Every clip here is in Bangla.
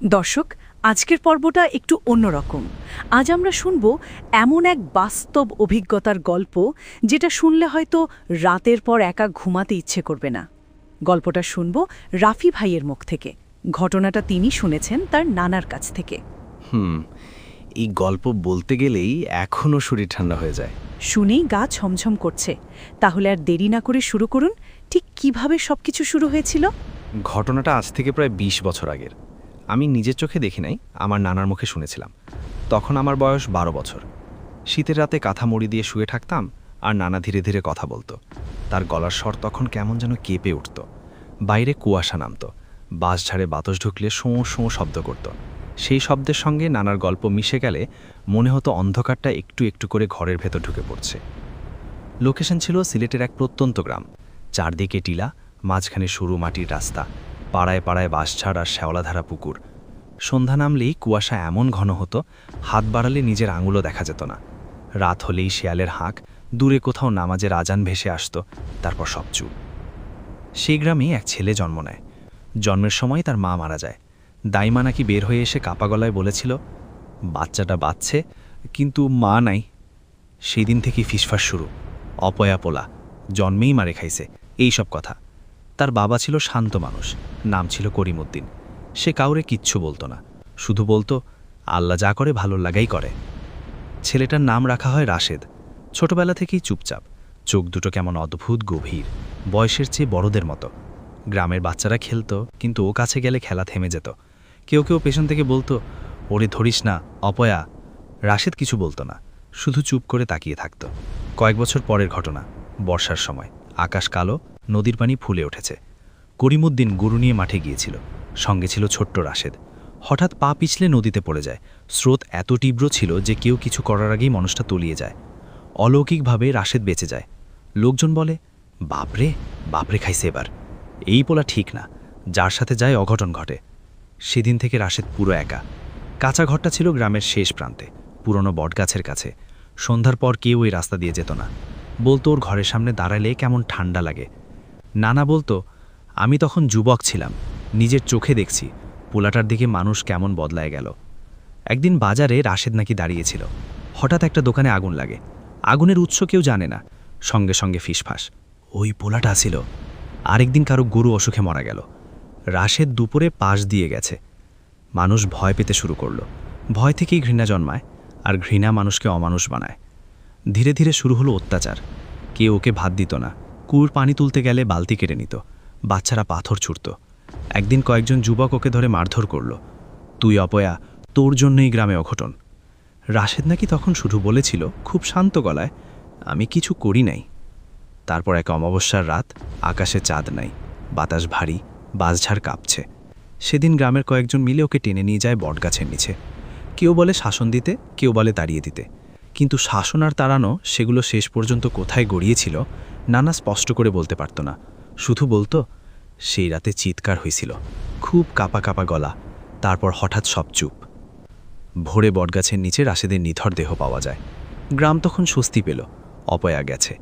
দর্শক, আজকের পর্বটা একটু অন্যরকম। আজ আমরা শুনব এমন এক বাস্তব অভিজ্ঞতার গল্প যেটা শুনলে হয়তো রাতের পর একা ঘুমাতে ইচ্ছে করবে না। গল্পটা শুনব রাফি ভাইয়ের মুখ থেকে। ঘটনাটা তিনি শুনেছেন তার নানার কাছ থেকে। এই গল্প বলতে গেলেই এখনও শরীর ঠান্ডা হয়ে যায়। শুনেই গা ছমছম করছে। তাহলে আর দেরি না করে শুরু করুন। ঠিক কিভাবে সবকিছু শুরু হয়েছিল? ঘটনাটা আজ থেকে প্রায় ২০ বছর আগের। আমি নিজের চোখে দেখি নাই, আমার নানার মুখে শুনেছিলাম। তখন আমার বয়স ১২ বছর। শীতের রাতে কাঁথা মুড়ি দিয়ে শুয়ে থাকতাম, আর নানা ধীরে ধীরে কথা বলতো। তার গলার স্বর তখন কেমন যেন কেঁপে উঠত। বাইরে কুয়াশা নামত, বাঁশঝাড়ে বাতাস ঢুকলে শোঁ শোঁ শব্দ করত। সেই শব্দের সঙ্গে নানার গল্প মিশে গেলে মনে হতো অন্ধকারটা একটু একটু করে ঘরের ভেতর ঢুকে পড়ছে। লোকেশন ছিল সিলেটের এক প্রত্যন্ত গ্রাম। চারদিকে টিলা, মাঝখানে সরু মাটির রাস্তা, পাড়ায় পাড়ায় বাঁশঝাড় আর শ্যাওলাধারা পুকুর। সন্ধ্যা নামলেই কুয়াশা এমন ঘন হতো, হাত বাড়ালে নিজের আঙুলও দেখা যেত না। রাত হলেই শিয়ালের হাঁক, দূরে কোথাও নামাজের আজান ভেসে আসত, তারপর সব চুপ। সেই গ্রামে এক ছেলে জন্ম নেয়। জন্মের সময় তার মা মারা যায়। দাইমা নাকি বের হয়ে এসে কাপা গলায় বলেছিল, বাচ্চাটা বাঁচছে কিন্তু মা নাই। সেই দিন থেকেই ফিসফাস শুরু, অপয়া পোলা, জন্মেই মারে খাইছে, এই সব কথা। তার বাবা ছিল শান্ত মানুষ, নাম ছিল করিমউদ্দিন। সে কাউরে কিচ্ছু বলতো না, শুধু বলতো আল্লাহ যা করে ভালো লাগাই করে। ছেলেটার নাম রাখা হয় রাশেদ। ছোটবেলা থেকেই চুপচাপ, চোখ দুটো কেমন অদ্ভুত গভীর, বয়সের চেয়ে বড়দের মতো। গ্রামের বাচ্চারা খেলতো, কিন্তু ও কাছে গেলে খেলা থেমে যেত। কেউ কেউ পেছন থেকে বলতো, ওরে ধরিস না, অপয়া। রাশেদ কিছু বলতো না, শুধু চুপ করে তাকিয়ে থাকত। কয়েক বছর পরের ঘটনা, বর্ষার সময়, আকাশ কালো, নদীর পানি ফুলে উঠেছে। করিমউদ্দিন গরু নিয়ে মাঠে গিয়েছিল, সঙ্গে ছিল ছোট্ট রাশেদ। হঠাৎ পা পিছলে নদীতে পড়ে যায়। স্রোত এত তীব্র ছিল যে কেউ কিছু করার আগেই মানুষটা তলিয়ে যায়। অলৌকিকভাবে রাশেদ বেঁচে যায়। লোকজন বলে, বাপরে বাপরে খাইছে এবার, এই পোলা ঠিক না, যার সাথে যায় অঘটন ঘটে। সেদিন থেকে রাশেদ পুরো একা। কাঁচা ঘরটা ছিল গ্রামের শেষ প্রান্তে, পুরনো বটগাছের কাছে। সন্ধ্যার পর কেউ ওই রাস্তা দিয়ে যেত না। বলতো ওর ঘরের সামনে দাঁড়ালে কেমন ঠান্ডা লাগে। নানা বলতো, আমি তখন যুবক ছিলাম, নিজের চোখে দেখছি পোলাটার দিকে মানুষ কেমন বদলায় গেল। একদিন বাজারে রাশেদ নাকি দাঁড়িয়েছিল। হঠাৎ একটা দোকানে আগুন লাগে। আগুনের উৎস কেউ জানে না, সঙ্গে সঙ্গে ফিসফাস, ওই পোলাটা ছিল। আরেকদিন কারো গরু অসুখে মারা গেল। রাশেদ দুপুরে পাশ দিয়ে গেছে। মানুষ ভয় পেতে শুরু করলো। ভয় থেকেই ঘৃণা জন্মায়, আর ঘৃণা মানুষকে অমানুষ বানায়। ধীরে ধীরে শুরু হলো অত্যাচার। কেউ ওকে ভাত দিত না, কুয়োর পানি তুলতে গেলে বালতি কেড়ে নিত, বাচ্চারা পাথর ছুঁড়ত। একদিন কয়েকজন যুবক ওকে ধরে মারধর করল, তুই অপয়া, তোর জন্যই গ্রামে অঘটন। রাশেদ নাকি তখন শুধু বলেছিল খুব শান্ত গলায়, আমি কিছু করি নাই। তারপর এক অমাবস্যার রাত, আকাশে চাঁদ নাই, বাতাস ভারী, বাঁশঝাড় কাঁপছে। সেদিন গ্রামের কয়েকজন মিলে ওকে টেনে নিয়ে যায় বটগাছের নিচে। কেউ বলে শাসন দিতে, কেউ বলে তাড়িয়ে দিতে। কিন্তু শাসন আর তাড়ানো, সেগুলো শেষ পর্যন্ত কোথায় গড়িয়েছিল নানা স্পষ্ট করে বলতে পারত না। শুধু বলতো, সেই রাতে চিৎকার হয়েছিল, খুব কাপা কাপা গলা, তারপর হঠাৎ সব চুপ। ভোরে বটগাছের নিচে রাশেদের নিথর দেহ পাওয়া যায়। গ্রাম তখন স্বস্তি পেল, অপয়া গেছে।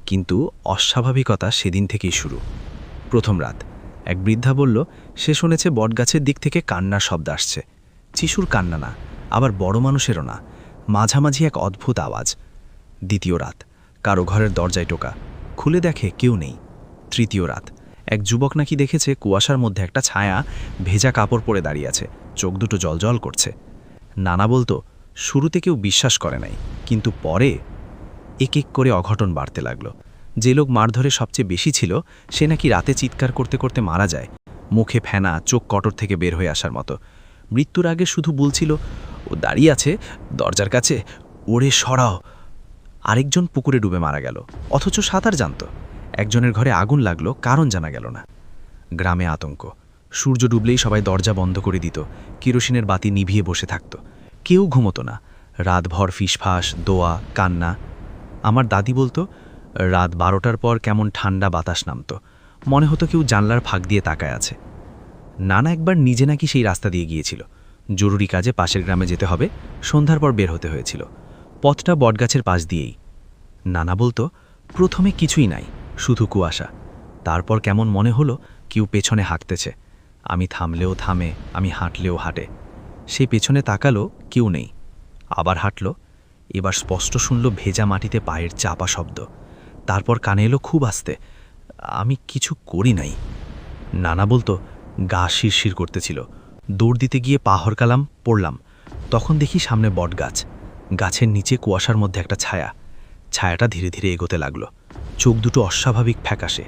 কিন্তু অস্বাভাবিকতা সেদিন থেকেই শুরু। প্রথম রাত, এক বৃদ্ধা বলল সে শুনেছে বটগাছের দিক থেকে কান্নার শব্দ আসছে। শিশুর কান্না না, আবার বড় মানুষেরও না, মাঝামাঝি এক অদ্ভুত আওয়াজ। দ্বিতীয় রাত, কারো ঘরের দরজায় টোকা, খুলে দেখে কেউ নেই। তৃতীয় রাত, এক যুবক নাকি দেখেছে কুয়াশার মধ্যে একটা ছায়া ভেজা কাপড় পরে দাঁড়িয়ে আছে, চোখ দুটো জলজল করছে। নানা বলতো, শুরুতে কেউ বিশ্বাস করে নাই, কিন্তু পরে এক এক করে অঘটন বাড়তে লাগলো। যে লোক মারধরে সবচেয়ে বেশি ছিল, সে নাকি রাতে চিৎকার করতে করতে মারা যায়, মুখে ফেনা, চোখ কটর থেকে বের হয়ে আসার মতো। মৃত্যুর আগে শুধু বলছিল, ও দাঁড়িয়ে আছে দরজার কাছে, ওরে সরাও। আরেকজন পুকুরে ডুবে মারা গেল, অথচ সাঁতার জানত। একজনের ঘরে আগুন লাগলো, কারণ জানা গেল না। গ্রামে আতঙ্ক। সূর্য ডুবলেই সবাই দরজা বন্ধ করে দিত, কেরোসিনের বাতি নিভিয়ে বসে থাকত। কেউ ঘুমতো না, রাতভর ফিসফাস, দোয়া, কান্না। আমার দাদি বলতো, রাত 12টার পর কেমন ঠান্ডা বাতাস নামত, মনে হতো কেউ জানলার ফাঁক দিয়ে তাকায় আছে। নানা একবার নিজে নাকি সেই রাস্তা দিয়ে গিয়েছিল। জরুরি কাজে পাশের গ্রামে যেতে হবে, সন্ধ্যার পর বের হতে হয়েছিল। পথটা বটগাছের পাশ দিয়েই। নানা বলতো, প্রথমে কিছুই নাই, শুধু কুয়াশা। তারপর কেমন মনে হলো কেউ পেছনে হাঁকতেছে। আমি থামলেও থামে, আমি হাঁটলেও হাঁটে। সে পেছনে তাকালো, কেউ নেই। আবার হাঁটল। এবার স্পষ্ট শুনল ভেজা মাটিতে পায়ের চাপা শব্দ। তারপর কানে এলো খুব আস্তে, আমি কিছু করি নাই। নানা বলতো, গা শিরশির করতেছিল। দৌড় দিতে গিয়ে পা হরকালাম, পড়লাম। তখন দেখি সামনে বটগাছ, গাছের নিচে কুয়াশার মধ্যে একটা ছায়া। ছায়াটা ধীরে ধীরে এগোতে লাগলো। চোখ দুটো অস্বাভাবিক ফ্যাকাশে,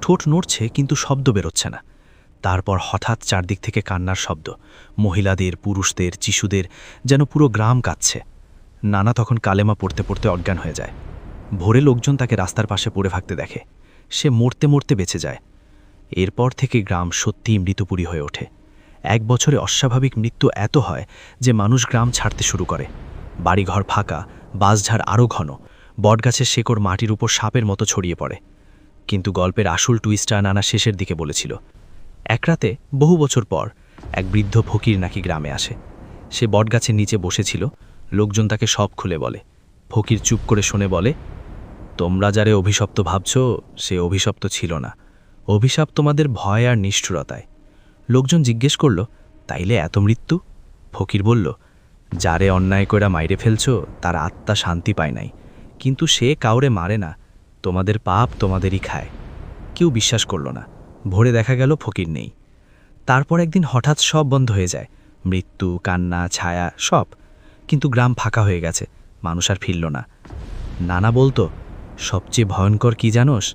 ঠোঁট নড়ছে কিন্তু শব্দ বেরোচ্ছে না। তারপর হঠাৎ চারদিক থেকে কান্নার শব্দ, মহিলাদের, পুরুষদের, শিশুদের, যেন পুরো গ্রাম কাঁদছে। নানা তখন কালেমা পড়তে পড়তে অজ্ঞান হয়ে যায়। ভোরে লোকজন তাকে রাস্তার পাশে পড়ে থাকতে দেখে। সে মরতে মরতে বেঁচে যায়। এরপর থেকে গ্রাম সত্যিই মৃতপুরী হয়ে ওঠে। 1 বছরে অস্বাভাবিক মৃত্যু এত হয় যে মানুষ গ্রাম ছাড়তে শুরু করে। বাড়িঘর ফাঁকা, বাঁশঝাড় আরও ঘন, বটগাছের শেকড় মাটির উপর সাপের মতো ছড়িয়ে পড়ে। কিন্তু গল্পের আসল টুইস্টটা নানা শেষের দিকে বলেছিল। এক রাতে, বহু বছর পর, এক বৃদ্ধ ফকির নাকি গ্রামে আসে। সে বটগাছের নিচে বসেছিল। লোকজন তাকে সব খুলে বলে। ফকির চুপ করে শুনে বলে, তোমরা যারে অভিশপ্ত ভাবছ, সে অভিশপ্ত ছিল না। অভিশাপ তোমাদের ভয় আর নিষ্ঠুরতায়। লোকজন জিজ্ঞেস করল, তাইলে এত মৃত্যু? ফকির বলল, যারে অন্যায় কইরা মাইরে ফেলছ, তার আত্মা শান্তি পায় নাই, কিন্তু সে কাউরে মারে না। তোমাদের পাপ তোমাদেরই খায়। কেউ বিশ্বাস করল না। ভোরে দেখা গেল ফকির নেই। তারপর একদিন হঠাৎ সব বন্ধ হয়ে যায়, মৃত্যু, কান্না, ছায়া, সব। কিন্তু গ্রাম ফাঁকা হয়ে গেছে, মানুষ আর ফিরল না। নানা বলতো, সবচেয়ে ভয়ঙ্কর কি জানোস?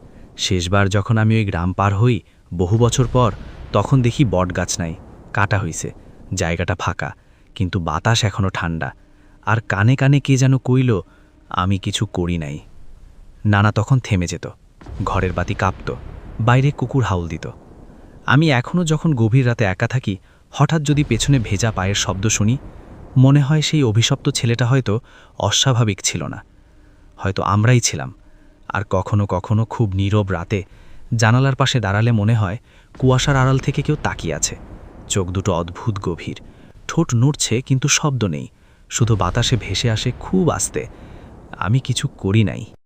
শেষবার যখন আমি ওই গ্রাম পার হই, বহু বছর পর, তখন দেখি বটগাছ নাই, কাটা হইছে, জায়গাটা ফাঁকা, কিন্তু বাতাস এখনো ঠান্ডা। আর কানে কানে কে যেন কইল, আমি কিছু করি নাই। নানা তখন থেমে যেত। ঘরের বাতি কাঁপত, বাইরে কুকুর হাউল দিত। আমি এখনও যখন গভীর রাতে একা থাকি, হঠাৎ যদি পেছনে ভেজা পায়ের শব্দ শুনি, মনে হয় সেই অভিশপ্ত ছেলেটা হয়তো অস্বাভাবিক ছিল না, হয়তো আমরাই ছিলাম। আর কখনো কখনো খুব নীরব রাতে জানালার পাশে দাঁড়ালে মনে হয় কুয়াশার আড়াল থেকে কেউ তাকিয়ে আছে। চোখ দুটো অদ্ভুত গভীর, ঠোঁট নড়ছে কিন্তু শব্দ নেই, শুধু বাতাসে ভেসে আসে খুব আস্তে, আমি কিছু করি নাই।